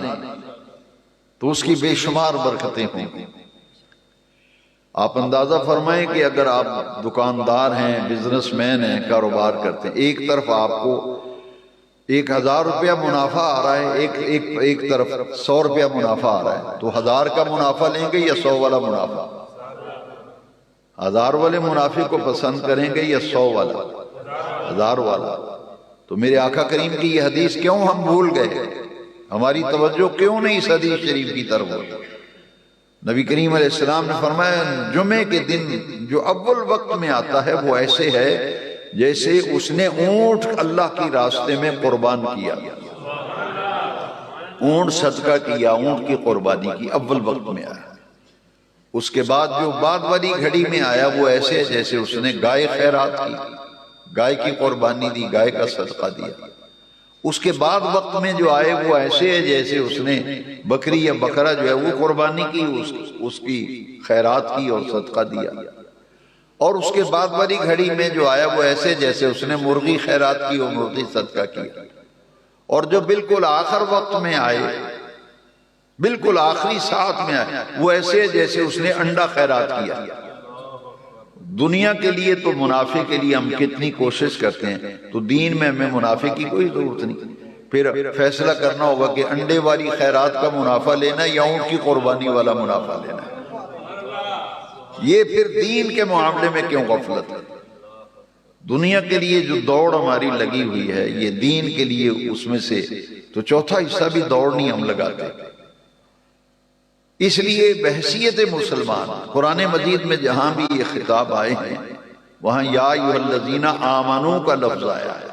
تو اس کی بے شمار برکتیں ہوں گی۔ آپ اندازہ فرمائیں کہ اگر آپ دکاندار ہیں، بزنس مین ہیں، کاروبار کرتے ہیں، ایک طرف آپ کو 1000 روپیہ منافع آ رہا ہے، ایک طرف 100 روپیہ منافع آ رہا ہے، تو 1000 کا منافع لیں گے یا 100 والا منافع؟ 1000 والے منافع کو پسند کریں گے یا 100 والا؟ 1000 والا۔ تو میرے آقا کریم کی یہ حدیث کیوں ہم بھول گئے؟ ہماری توجہ کیوں نہیں اس حدیث شریف کی طرف؟ نبی کریم علیہ السلام نے فرمایا جمعے کے دن جو اول وقت میں آتا ہے وہ ایسے ہے جیسے اس نے اونٹ اللہ کی راستے میں قربان کیا، اونٹ صدقہ کیا، اونٹ کی قربانی کی، اول وقت میں آیا۔ اس کے بعد جو بعد والی گھڑی میں آیا وہ ایسے ہے جیسے اس نے گائے خیرات کی، گائے کی قربانی دی، گائے کا صدقہ دیا۔ اس کے بعد وقت میں جو آئے وہ ایسے ہے جیسے اس نے بکری یا بکرا جو ہے وہ قربانی کی، اس کی خیرات کی اور صدقہ دیا۔ اور اس کے بعد والی گھڑی میں جو آیا وہ ایسے جیسے اس نے مرغی خیرات کی اور مرغی صدقہ کیا۔ اور جو بالکل آخر وقت میں آئے، بالکل آخری ساعت میں آئے، وہ ایسے جیسے اس نے انڈا خیرات کیا۔ دنیا کے لیے تو منافع کے لیے ہم کتنی کوشش کرتے ہیں، تو دین میں ہمیں منافع کی کوئی ضرورت نہیں۔ پھر فیصلہ کرنا ہوگا کہ انڈے والی خیرات کا منافع لینا یا اونٹ کی قربانی والا منافع لینا ہے۔ یہ پھر دین کے معاملے میں کیوں غفلت ہے؟ دنیا کے لیے جو دوڑ ہماری لگی ہوئی ہے، یہ دین کے لیے اس میں سے تو چوتھا حصہ بھی دوڑ نہیں ہم لگاتے۔ اس لیے بحیثیت مسلمان قرآن مجید میں جہاں بھی یہ خطاب آئے ہیں وہاں یا ایھا الذین آمنوا کا لفظ آیا ہے،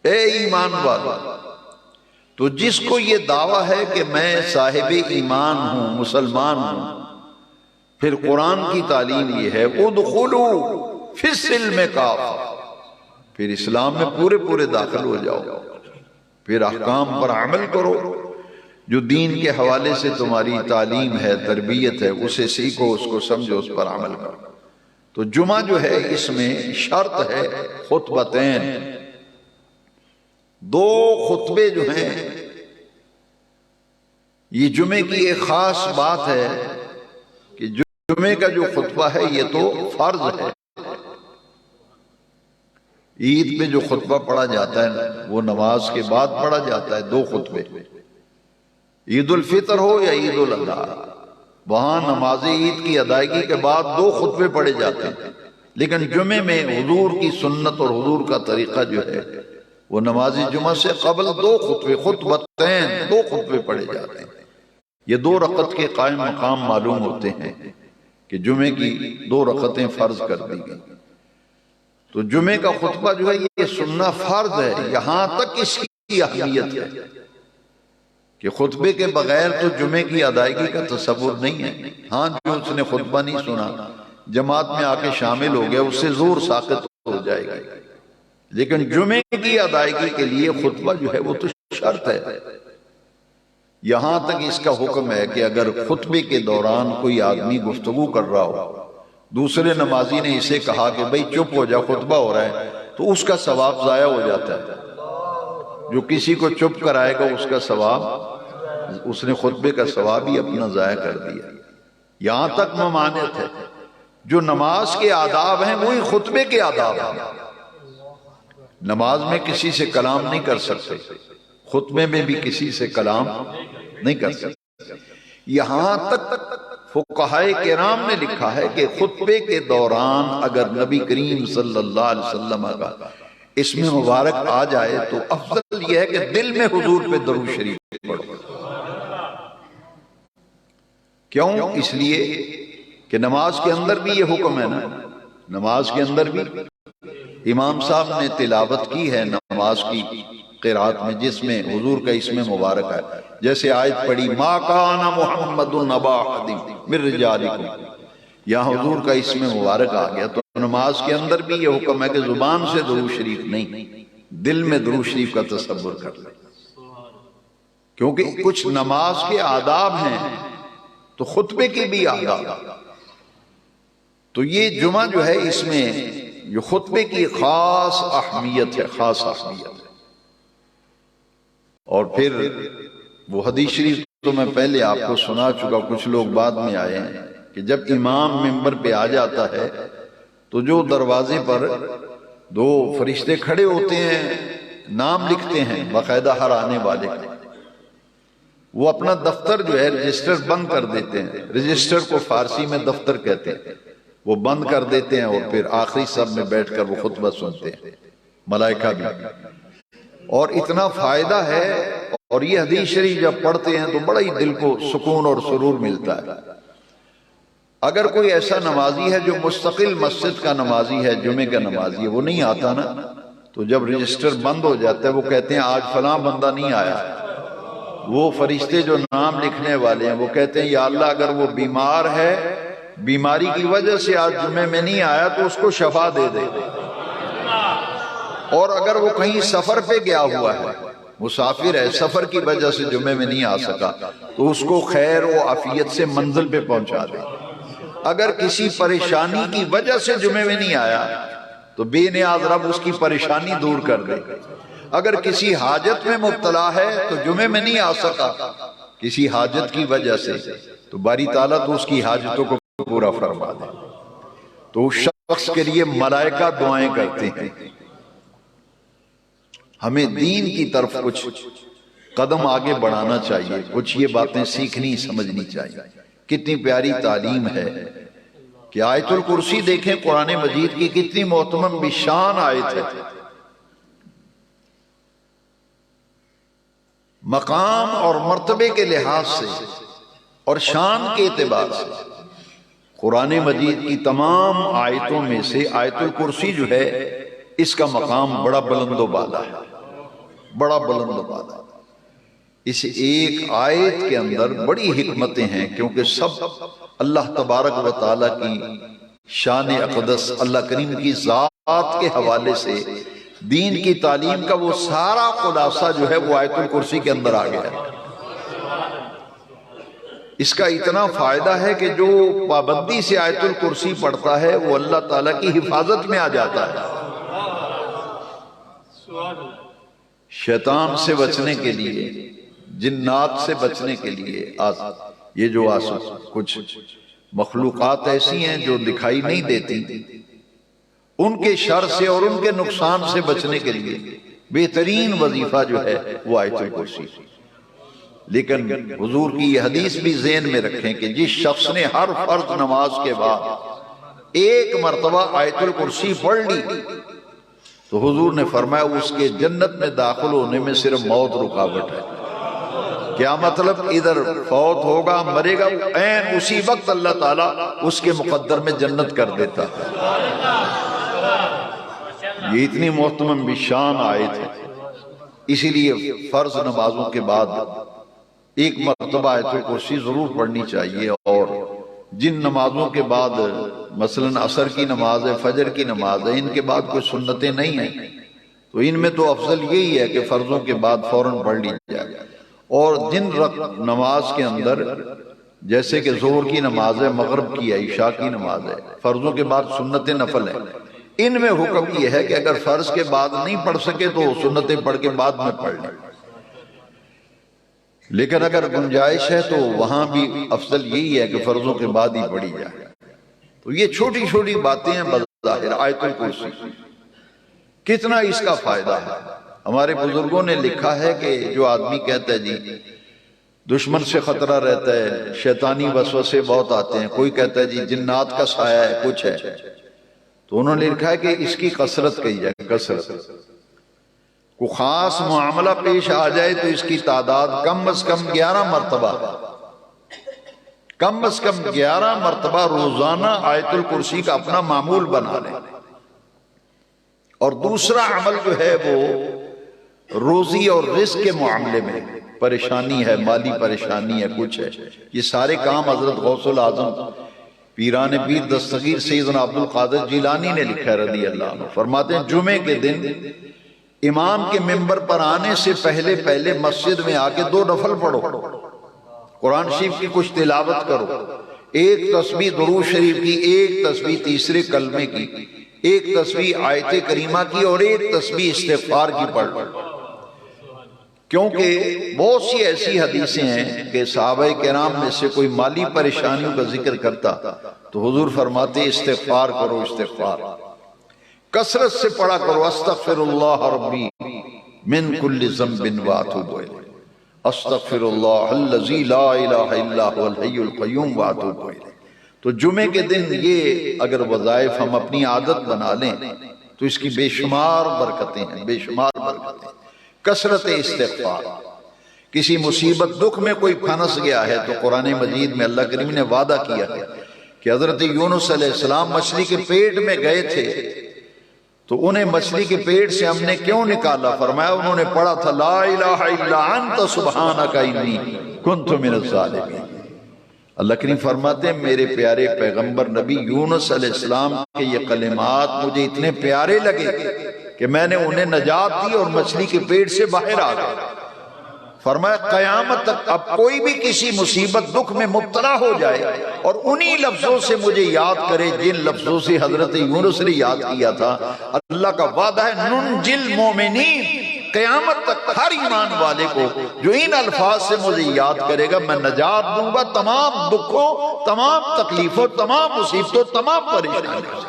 اے ایمان والو۔ تو جس کو یہ دعویٰ ہے کہ میں صاحب ایمان ہوں، مسلمان ہوں، پھر قرآن کی تعلیم یہ ہے ادخلوا فی السلم کافہ، پھر اسلام میں پورے داخل ہو جاؤ، پھر احکام پر عمل کرو، جو دین کے حوالے سے تمہاری تعلیم ہے، تربیت ہے، اسے سیکھو، اس کو سمجھو، اس پر عمل کرو۔ تو جمعہ جو ہے اس میں شرط ہے خطبتین، 2 خطبے جو ہیں یہ جمعے کی ایک خاص بات ہے کہ جمعے کا جو خطبہ ہے یہ تو فرض ہے. عید پہ جو خطبہ پڑھا جاتا ہے وہ نماز کے بعد پڑھا جاتا ہے 2 خطبے. عید الفطر ہو یا عید الاضحیٰ، وہاں نماز عید کی ادائیگی کے بعد 2 خطبے پڑھے جاتے ہیں. لیکن جمعے میں حضور کی سنت اور حضور کا طریقہ جو ہے وہ نماز جمعہ سے قبل 2 خطبے، خطبتین 2 خطبے پڑھے جاتے ہیں. یہ 2 رکعت کے قائم مقام معلوم ہوتے ہیں کہ جمعے کی 2 رکعتیں فرض کر دی گئی. تو جمعے کا خطبہ جو ہے یہ سننا فرض ہے. یہاں تک اس کی اہمیت ہے کہ خطبے کے بغیر تو جمعے کی ادائیگی کا تصور نہیں ہے. ہاں جو اس نے خطبہ نہیں سنا جماعت میں آ کے شامل ہو گیا اس سے زور ساقط ہو جائے گا. لیکن جمعے کی ادائیگی کے لیے خطبہ جو ہے وہ تو شرط ہے. یہاں تک اس کا حکم ہے کہ اگر خطبے کے دوران کوئی آدمی گفتگو کر رہا ہو، دوسرے نمازی نے اسے کہا کہ بھئی چپ ہو جا خطبہ ہو رہا ہے، تو اس کا ثواب ضائع ہو جاتا ہے. جو کسی کو چپ کرائے گا اس کا ثواب، اس نے خطبے کا ثواب ہی اپنا ضائع کر دیا. یہاں تک ممانعت ہے. جو نماز کے آداب ہیں وہی خطبے کے آداب ہیں. نماز میں کسی سے کلام نہیں کر سکتے، خطبے میں بھی کسی سے کلام نہیں کر سکتے. یہاں تک فقہائے کرام نے لکھا ہے کہ خطبے کے دوران اگر نبی کریم صلی اللہ علیہ وسلم کا اسم مبارک آ جائے تو افضل یہ ہے کہ دل میں حضور پہ درود شریف پڑھو. کیوں؟ اس لیے کہ نماز کے اندر بھی یہ حکم ہے نا. نماز کے اندر بھی امام صاحب نے تلاوت کی ہے نماز کی قرات میں جس میں حضور کا اسم مبارک ہے. جیسے آیت پڑھی ما کان محمد ابا احد من رجالکم، یہاں حضور کا اسم مبارک آ گیا. تو نماز کے اندر بھی یہ حکم ہے کہ زبان سے درود شریف نہیں، دل میں درود شریف کا تصور کر لیں. کیونکہ کچھ نماز کے آداب ہیں تو خطبے کے بھی آداب. تو یہ جمعہ جو ہے اس میں جو خطبے کی خاص اہمیت ہے، خاص اہمیت ہے. اور پھر وہ حدیث شریف تو میں پہلے آپ کو سنا چکا، کچھ لوگ بعد میں آئے ہیں کہ جب امام منبر پہ آ جاتا ہے تو جو دروازے پر 2 فرشتے کھڑے ہوتے ہیں نام لکھتے ہیں باقاعدہ ہر آنے والے کا، وہ اپنا دفتر جو ہے رجسٹر بند کر دیتے ہیں. رجسٹر کو فارسی میں دفتر کہتے ہیں. وہ بند کر دیتے ہیں اور پھر آخری صف میں بیٹھ کر وہ خطبہ سنتے ہیں، ملائکہ بھی. اور اتنا فائدہ ہے، اور یہ حدیث شریف جب پڑھتے ہیں تو بڑا ہی دل کو سکون اور سرور ملتا ہے. اگر کوئی ایسا نمازی ہے جو مستقل مسجد کا نمازی ہے، جمعے کا نمازی ہے، وہ نہیں آتا نا، تو جب رجسٹر بند ہو جاتا ہے وہ کہتے ہیں آج فلاں بندہ نہیں آیا. وہ فرشتے جو نام لکھنے والے ہیں وہ کہتے ہیں یا اللہ اگر وہ بیمار ہے، بیماری کی وجہ سے آج جمعے میں نہیں آیا تو اس کو شفا دے دے. اور اگر وہ کہیں سفر پہ گیا ہوا ہے، مسافر ہے، سفر کی وجہ سے جمعے میں نہیں آ سکا، تو اس کو خیر و عافیت سے منزل پہ پہنچا دے. اگر کسی پریشانی کی وجہ سے جمعے میں نہیں آیا تو بے نیاز رب اس کی پریشانی دور کر دے. اگر کسی حاجت میں مبتلا ہے تو جمعے میں نہیں آ سکا کسی حاجت کی وجہ سے، تو باری تعالیٰ تو اس کی حاجتوں کو پورا فرما دے. تو اس شخص کے لیے ملائکہ دعائیں کرتے ہیں. ہمیں دین کی طرف کچھ قدم آگے بڑھانا چاہیے، کچھ یہ باتیں سیکھنی سمجھنی چاہیے. کتنی پیاری تعلیم ہے کہ آیت الکرسی دیکھیں قرآن مجید کی کتنی محترم بشان آیت ہے. مقام اور مرتبے کے لحاظ سے اور شان کے اعتبار سے قرآن مجید کی تمام آیتوں میں سے آیت الکرسی جو ہے اس کا مقام بڑا بلند و بالا ہے، بڑا بلند و بالا. اس ایک آیت کے اندر بڑی حکمتیں ہیں، کیونکہ سب اللہ تبارک و تعالیٰ کی شان اقدس، اللہ کریم کی ذات کے حوالے سے دین کی تعلیم کا وہ سارا خلاصہ جو ہے وہ آیت الکرسی کے اندر آ گیا ہے. اس کا اتنا فائدہ ہے کہ جو پابندی سے آیت الکرسی پڑھتا ہے وہ اللہ تعالیٰ کی حفاظت میں آ جاتا ہے. شیطان سے بچنے کے لیے جنات سے بچنے کے لیے، یہ جو کچھ مخلوقات ایسی ہیں جو دکھائی نہیں دیتی، ان کے شر سے اور ان کے نقصان سے بچنے کے لیے بہترین وظیفہ جو ہے وہ آیت الکرسی۔ لیکن حضور کی یہ حدیث بھی ذہن میں رکھیں کہ جس شخص نے ہر فرض نماز کے بعد ایک مرتبہ آیت الکرسی پڑھ لی تو حضور نے فرمایا اس کے جنت میں داخل ہونے میں صرف موت رکاوٹ ہے۔ کیا مطلب؟ ادھر فوت ہوگا، مرے گا، عین اسی وقت اللہ تعالیٰ اس کے مقدر میں جنت کر دیتا ہے۔ یہ اتنی محترم بشان آیت ہے، اسی لیے فرض نمازوں کے بعد ایک مرتبہ آیت الکرسی ضرور پڑھنی چاہیے۔ اور جن نمازوں کے بعد مثلا عصر کی نماز ہے، فجر کی نماز ہے، ان کے بعد کوئی سنتیں نہیں ہیں تو ان میں تو افضل یہی ہے کہ فرضوں کے بعد فوراً پڑھ لی جائے۔ اور جن نماز کے اندر جیسے کہ ظہر کی نماز ہے، مغرب کی ہے، عشاء کی نماز ہے، فرضوں کے بعد سنتیں نفل ہیں، ان میں حکم یہ ہے کہ اگر فرض کے بعد نہیں پڑھ سکے تو سنتیں پڑھ کے بعد میں پڑھ لیں، لیکن اگر گنجائش ہے تو وہاں بھی افضل یہی ہے کہ فرضوں کے بعد ہی پڑھی جائے۔ تو یہ چھوٹی چھوٹی باتیں ہیں بظاہر آیت الکرسی، کتنا اس کا فائدہ ہے۔ ہمارے بزرگوں نے لکھا ہے کہ جو آدمی کہتا ہے جی دشمن سے خطرہ رہتا ہے، شیطانی وسوسے بہت آتے ہیں، کوئی کہتا ہے جی جنات کا سایہ ہے، کچھ ہے، تو انہوں نے لکھا ہے کہ اس کی کثرت کہی جائے، کثرت۔ کوئی خاص معاملہ پیش آ جائے تو اس کی تعداد کم از کم 11 مرتبہ، کم از کم 11 مرتبہ روزانہ آیت الکرسی کا اپنا معمول بنا لیں۔ اور دوسرا عمل جو ہے وہ روزی اور رزق کے معاملے میں پریشانی ہے، مالی پریشانی ہے، کچھ ہے، یہ سارے کام حضرت غوث العظم پیران پیر دستگیر سیدنا عبد القادر جیلانی نے لکھا ہے رضی اللہ عنہ۔ فرماتے ہیں جمعے کے دن امام کے ممبر پر آنے سے پہلے پہلے مسجد میں آ کے 2 نفل پڑھو، قرآن شریف کی کچھ تلاوت کرو، ایک تسبیح درود شریف کی، ایک تسبیح تیسرے کلمے کی، ایک تسبیح آیت کریمہ کی، اور ایک تسبیح استغفار کی پڑھ لو۔ کیونکہ بہت سی ایسی حدیثیں ہیں کہ صحابہ کرام میں سے کوئی مالی پریشانیوں کا ذکر کرتا تو حضور فرماتے استغفار کرو، استغفار کثرت سے پڑھا کرو، استغفر اللہ ربی من کل ذنب واتوب الیہ، استغفر اللہ الذی لا الہ الا هو الحی القیوم واتوب الیہ۔ تو جمعے کے دن یہ اگر وظائف ہم اپنی عادت بنا لیں تو اس کی بے شمار برکتیں ہیں، بے شمار برکتیں۔ کثرت استغفار، کسی مصیبت دکھ میں کوئی پھنس گیا ہے تو قرآن مجید میں اللہ کریم نے وعدہ کیا ہے کہ حضرت یونس علیہ السلام مچھلی کے پیٹ میں گئے تھے تو انہیں مچھلی کے پیٹ سے ہم نے کیوں نکالا؟ فرمایا انہوں نے پڑھا تھا لا الہ الا انت سبحانک انی کنت من الظالمین۔ اللہ کریم فرماتے ہیں میرے پیارے پیغمبر نبی یونس علیہ السلام کے یہ کلمات مجھے اتنے پیارے لگے کہ میں نے انہیں نجات دی اور مچھلی کے پیٹ سے باہر آ گئے۔ فرمایا قیامت تک اب کوئی بھی کسی مصیبت دکھ میں مبتلا ہو جائے اور انہی لفظوں سے مجھے یاد کرے جن لفظوں سے حضرت یونس نے یاد کیا تھا، اللہ کا وعدہ ہے ننجل مومنین، قیامت تک ہر ایمان والے کو جو ان الفاظ سے مجھے یاد کرے گا میں نجات دوں گا تمام دکھوں، تمام تکلیفوں، تمام مصیبتوں، تمام پریشانیوں سے۔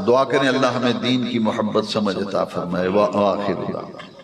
دعا کریں اللہ ہمیں دین کی محبت سمجھ عطا فرمائے۔ وآخر دعوانا